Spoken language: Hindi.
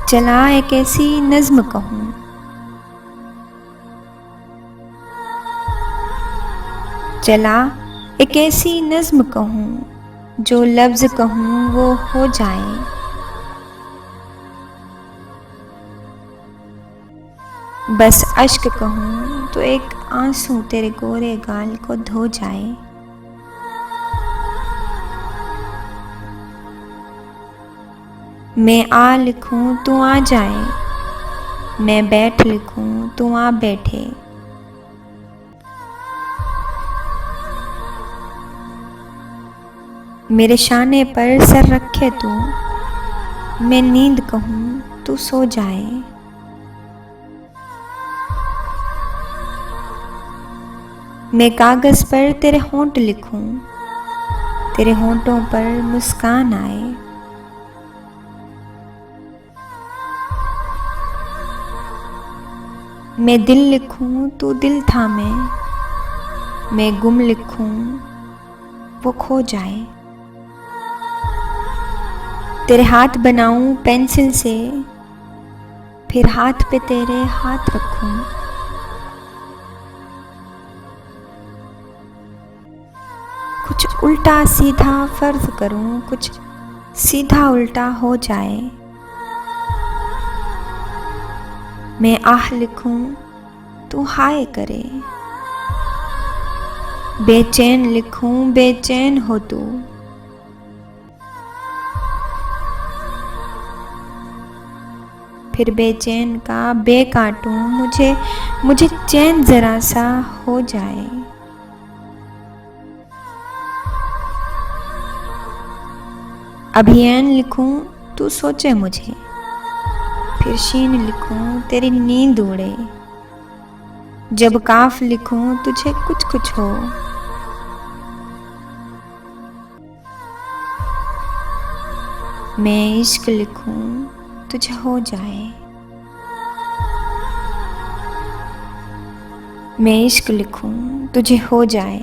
चला एक ऐसी नज़्म कहूँ, चला एक ऐसी नज़्म कहूँ, जो लफ्ज़ कहूँ वो हो जाए। बस अश्क कहूँ तो एक आंसू तेरे गोरे गाल को धो जाए। मैं आ लिखूं तू आ जाए, मैं बैठ लिखूं तू आ बैठे। मेरे शाने पर सर रखे तू, मैं नींद कहूं तू सो जाए। मैं कागज़ पर तेरे होंठ लिखूं, तेरे होंठों पर मुस्कान आए। मैं दिल लिखूं तू दिल थामे, मैं गुम लिखूं वो खो जाए। तेरे हाथ बनाऊं पेंसिल से, फिर हाथ पे तेरे हाथ रखूं। कुछ उल्टा सीधा फर्ज करूं, कुछ सीधा उल्टा हो जाए। मैं आह लिखूं तू हाय करे, बेचैन लिखूं बेचैन हो तू। फिर बेचैन का बे काटूं, मुझे चैन जरा सा हो जाए। अभियान लिखूं तू सोचे मुझे, फिर शीन लिखूं तेरी नींद उड़े। जब काफ लिखूं तुझे कुछ कुछ हो, मैं इश्क लिखूं तुझे हो जाए। मैं इश्क लिखूं तुझे हो जाए।